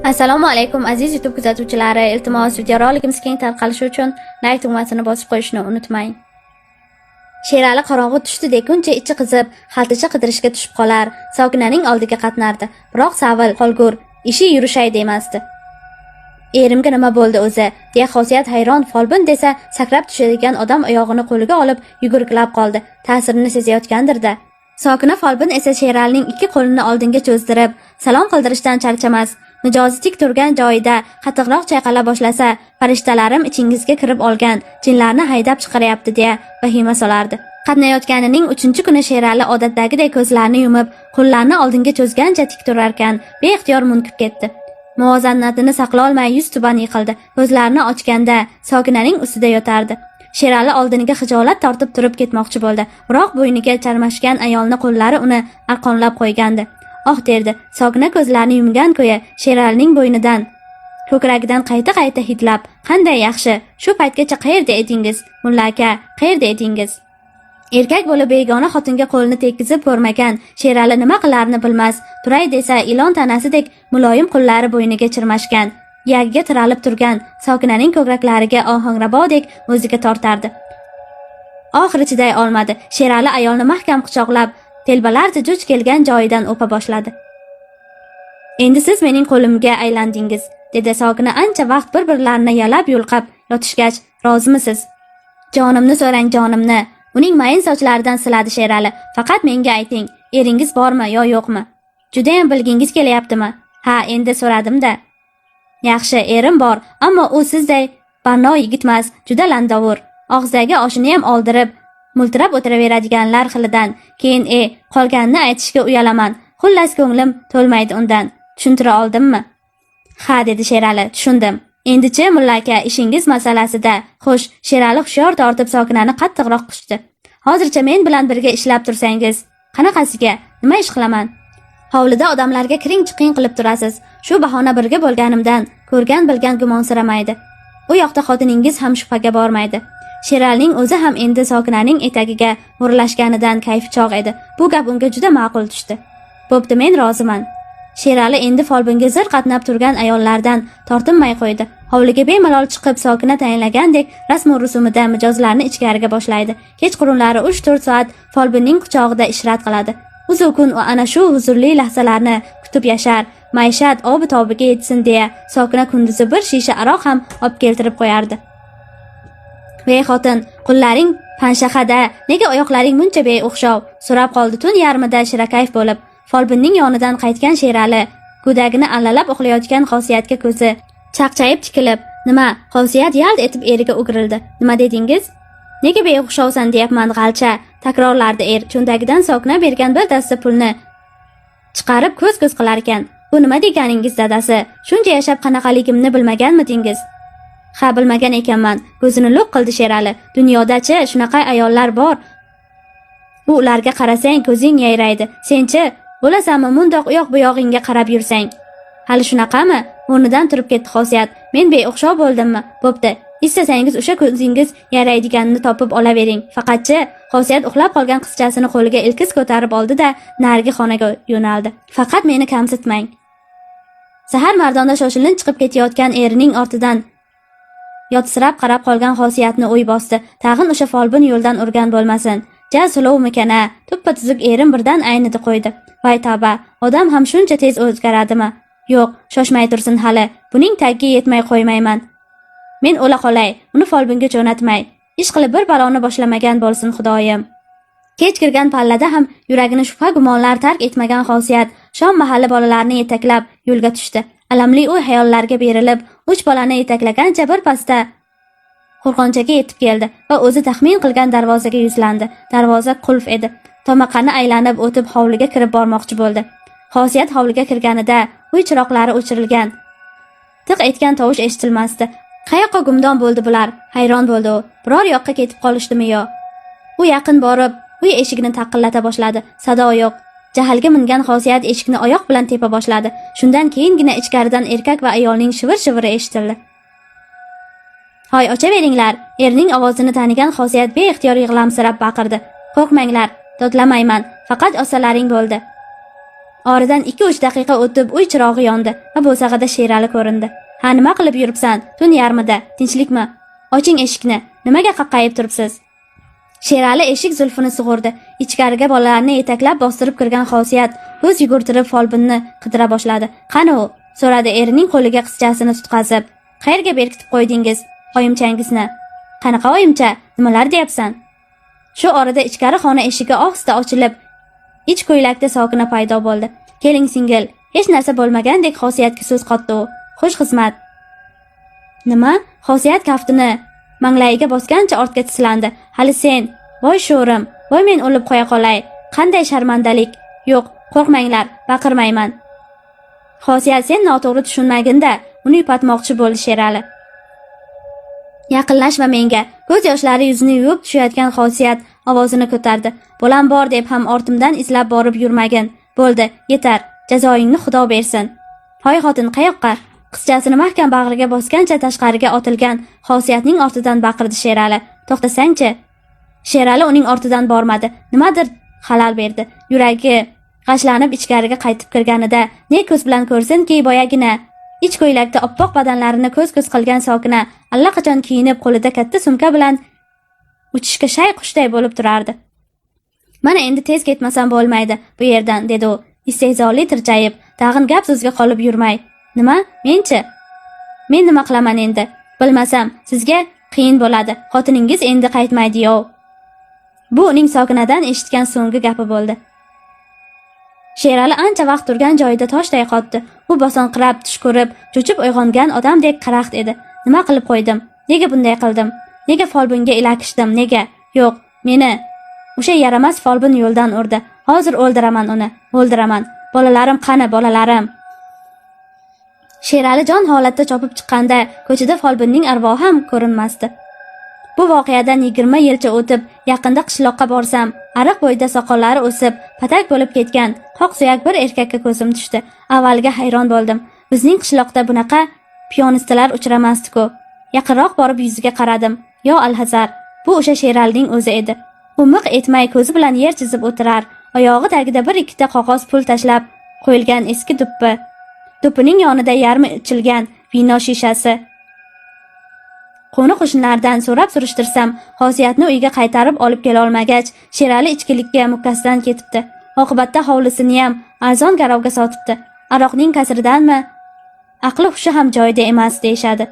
Assalomu alaykum aziz YouTube kuzatuvchilari. Iltimos, videoroligimiz keng tarqalishi uchun like tugmasini bosib qo'yishni unutmang. Sherali qorong'u tushdi deguncha ichi qizib, xaltacha qidirishga tushib qolar, Sokinaning oldiga qatnardi. Biroq savil, qolgur, ishi yurishay demasdi. Erimga nima bo'ldi o'zi? deya Xosiyat hayron, folbin desa sakrab tushadigan odam oyog'ini qo'liga olib yugurgilab qoldi. Ta'sirini sezayotgandir-da. Sokina folbin esa Sheralining ikki qo'lini oldinga cho'zdirib, salom qildirishdan charchamas. Mijozi tik turgan joyida qattiqroq chayqala boshlasa, farishtalarim ichingizga kirib olgan, jinlarni haydab chiqaryapti deya vahima solardi. Qatnayotganining 3-kuni Sherali odatdagidek ko'zlarini yumib, qo'llarini oldinga cho'zgancha tik turarkan, beixtiyor munkib ketdi. Muvozanatini saqlay olmay yuz tuban yiqildi. Ko'zlarini ochganda Sokinaning ustida yotardi. Sherali oldiniga xijolat tortib turib ketmoqchi bo'ldi, biroq bo'yniga charmashgan ayolning qo'llari uni arqonlab qo'ygandi. Oh derdi. Sokina ko'zlarini yumgan ko'yi Sheralining bo'ynidan, ko'kragidan qayta hidlab, "Qanday yaxshi. Shu paytgacha qayerda edingiz? Mulla aka, qayerda edingiz?" Erkak bo'lib begona xotinga qo'lini tekkizib ko'rmagan Sherali nima qilarini bilmas. Turay desa ilon tanasidek muloyim qo'llari bo'yniga chirmashgan, yagiga tiralib turgan Sokinaning ko'kraklariga ohangrabodek o'ziga tortardi. Oxiri chiday olmadi. Sherali ayolni mahkam quchoqlab, telbalarcha jo'ch kelgan joyidan o'pa boshladi. "Endi siz mening qo'limga aylandingiz", dedi Sokina ancha vaqt bir-birlarini yalab yulqab yotishgach, "Rozimisiz?" "Jonimni so'rang, jonimni." Uning mayin sochlaridan siladi Sherali. "Faqat menga ayting, eringiz bormi yo yo'qmi? Juda ham bilgingiz kelyaptimi?" "Ha, endi so'radim-da." "Yaxshi, erim bor, ammo u sizday barno yigitmas, juda landovur. Og'zidagi oshini ham oldirib, multirab o'tiraveradiganlar xilidan. Keyin qolganini aytishga uyalaman. Xullas ko'nglim to'lmaydi undan. Tushuntira oldimmi?" "Ha", dedi Sherali, "tushundim. Endi-chi, mulla aka, ishingiz masalasida." Xo'sh, Sherali hushyor tortib Sokinani qattiqroq quchdi. "Hozircha men bilan birga ishlab tursangiz, qanaqasiga? Nima ish qilaman? Hovlida odamlarga kiring-chiqing qilib turasiz. Shu bahona birga bo'lganimdan ko'rgan bilgan gumonsiramaydi. U yoqda xotiningiz ham shubhaga bormaydi." Sheralining o'zi ham endi Sokinaning etagiga mo'rlashganidan kayfi chog' edi. Bu gap unga juda ma'qul tushdi. "Bo'pti, men roziman." Sherali endi folbinga zir qatnab turgan ayollardan tortinmay qo'ydi. Hovliga bemalol chiqib Sokina tayinlagandek rasm rusumida mijozlarni ichkariga boshlaydi. Kechqurunlari 3-4 soat folbinning quchog'ida ishrat qiladi. Uzukun u ana shu huzurli lahzalarni kutib yashar, maishat obi-tobiga yetsin deya Sokina kunduzi bir shisha aroq ham olib keltirib qo'yardi. "Vey xotin, qo'llaring panshaxada, nega oyoqlaring buncha beo'xshov?" so'rab qoldi tun yarmida shirakayf bo'lib. Folbinning yonidan qaytgan Sherali go'dagini allalab uxlayotgan Xosiyatga ko'zi chaqchayib tikilib, "Nima?" Xosiyat yalt etib eriga o'girildi. "Nima dedingiz?" "Nega beo'xshovsan deyapman, g'alcha", takrorlardi er. Cho'ntagidan Sokina bergan bir dasta pulni chiqarib ko'z-ko'z qilar ekan. "Bu nima deganingiz, dadasi? Shuncha yashab qanaqaligimni bilmaganmidingiz?" "Ha, bilmagan ekanman", ko'zini lo'q qildi Sherali. "Dunyoda-chi shunaqa ayollar bor. Bu ularga qarasang ko'zing yayraydi. Senchi bo'lasanmi mundoq u yoq bu yog'ingga qarab yursang?" "Hali shunaqami?" O'rnidan turib ketdi Xosiyat. "Men beo'xshov bo'ldimmi? Bo'pti. Istasangiz o'sha ko'zingiz yaraydiganini topib olavering. Faqatchi..." Xosiyat uxlab qolgan qizchasini qo'liga ilkis ko'tarib oldi-da, narigi xonaga yo'naldi. "Faqat meni kamsitmang." Sahar mardonda shoshilinch chiqib ketayotgan erining ortidan yotsirab qarab qolgan Xosiyatni o'y bosdi. Tag'in o'sha folbin yo'ldan urgan bo'lmasin. Ja sulovmikana, tuppa-tuzuk erim birdan aynidi qo'ydi. Voy tavba, odam ham shuncha tez o'zgaradimi? Yo'q, shoshmay tursin hali. Buning tagiga yetmay qo'ymayman. Men o'la qolay, uni folbinga jo'natmay. Ish qilib bir baloni boshlamagan bo'lsin Xudoyim. Kech kirgan pallada ham yuragini shubha gumonlar tark etmagan Xosiyat shom mahali bolalarni yetaklab yo'lga tushdi. Alamli o'y hayollarga berilib, 3 bolani yetaklagancha bir pasda qo'rg'onchaga yetib keldi va o'zi taxmin qilgan darvozaga yuzlandi. Darvoza qulf edi. Tomaqani aylanib o'tib hovliga kirib bormoqchi bo'ldi. Xosiyat hovliga kirganida uy chiroqlari o'chirilgan. Tiq etgan tovush eshitilmasdi. Qayoqqa gumdon bo'ldi bular? Hayron bo'ldi u. Biror yoqqa ketib qolishdimi yo? U yaqin borib, uy eshigini taqillata boshladi. Sado yo'q. Jahlga mingan Xosiyat eshikni oyoq bilan tepa boshladi. Shundan keyingina ichkaridan erkak va ayolning shivir-shiviri eshitildi. "Hoy, ochaveringlar!" Erining ovozini tanigan Xosiyat beixtiyor yig'lamsirab baqirdi. "Qo'rqmanglar, dodlamayman, faqat osalaring bo'ldi." Oradan 2-3 daqiqa o'tib uy chirog'i yondi va bo'sag'ada Sherali ko'rindi. "Ha, nima qilib yuribsan? Tun yarmida. Tinchlikmi? Oching eshikni. Nimaga qaqqayib turibsiz?" Sherali eshik zulfini sug'urdi. Ichkariga bolalarni yetaklab bostirib kirgan Xosiyat ko'z yugurtirib folbinni qidira boshladi. "Qani u?" so'radi erining qo'liga qizchasini tutqazib. "Qayerga berkitib qo'ydingiz oyimchangizni?" "Qanaqa oyimcha? Nimalar deyapsan?" Shu orada ichkari xona eshigi ohista ochilib, ich ko'ylakda Sokina paydo bo'ldi. "Keling singil." Hech narsa bo'lmagandek Xosiyatga so'z qotdi u. "Xush xizmat." "Nima?" Xosiyat kaftini manglayiga bosgancha ortga tislandi. "Hali sen? Voy sho'rim, voy men o'lib qo'ya qolay. Qanday sharmandalik." "Yo'q, qo'rqmanglar, baqirmayman." Xosiyat sen noto'g'ri tushunmaginda, uni yupatmoqchi bo'ldi Sherali. "Yaqinlashma menga." Ko'z yoshlari yuzini yuvib tushayotgan Xosiyat ovozini ko'tardi. "Bolam bor deb ham ortimdan izlab borib yurmagin. Bo'ldi, yetar. Jazoingni Xudo bersin." "Hoy xotin, qayoqqa?" Qizchasini mahkam bag'riga bosgancha tashqariga otilgan Xosiyatning ortidan baqirdi Sherali. "To'xtasang-chi." Sherali uning ortidan bormadi. Nimadir xalal berdi. Yuragi g'ashlanib ichkariga qaytib kirganida ne ko'z bilan ko'rsinki, boyagina ich ko'ylakda oppoq badanlarini ko'z-ko'z qilgan Sokina allaqachon kiyinib qo'lida katta sumka bilan uchishga shay qushday bo'lib turardi. "Mana endi tez ketmasam bo'lmaydi bu yerdan", dedi u istehzoli tirjayib, tag'in gap so'zga qolib yurmay. "Nima? Men-chi? Men nima qilaman endi? Bilmasam, sizga qiyin bo'ladi. Xotiningiz endi qaytmaydi-yov." Bu uning Sokinadan eshitgan so'nggi gapi bo'ldi. Sherali ancha vaqt turgan joyida toshday qotdi. U bosonqirab, tush ko'rib, cho'chib uyg'ongan odamdek qaraxt edi. "Nima qilib qo'ydim? Nega bunday qildim? Nega folbinga ilakishdim? Nega? Yo'q, meni o'sha yaramas folbin yo'ldan urdi. Hozir o'ldiraman uni, o'ldiraman. Bolalarim qani, bolalarim?" Sherali jon holatda chopib chiqqanda ko'chada folbinning arvohi ham ko'rinmasdi. Bu voqeadan 20 yilcha o'tib, yaqinda qishloqqa borsam, ariq bo'yida soqollari o'sib, patak bo'lib ketgan qoq suyak bir erkakka ko'zim tushdi. Avvaliga hayron bo'ldim. Bizning qishloqda bunaqa piyonistalar uchramasdi-ku. Yaqinroq borib yuziga qaradim. Yo alhazar, bu o'sha Sheralining o'zi edi. U miq etmay ko'zi bilan yer chizib o'tirar, oyog'i tagida bir ikkita qog'oz pul tashlab qo'yilgan eski duppi. Duppining yonida yarmi ichilgan vino shishasi. Qo'ni qo'shnilardan so'rab surishtirsam, Xosiyatni uyiga qaytarib olib kela olmagach, Sherali ichkilikka mukkasidan ketibdi. Oqibatda hovlisini ham arzon garovga sotibdi. Aroqning kasridanmi? Aqli hushi ham joyida emas deyshadi.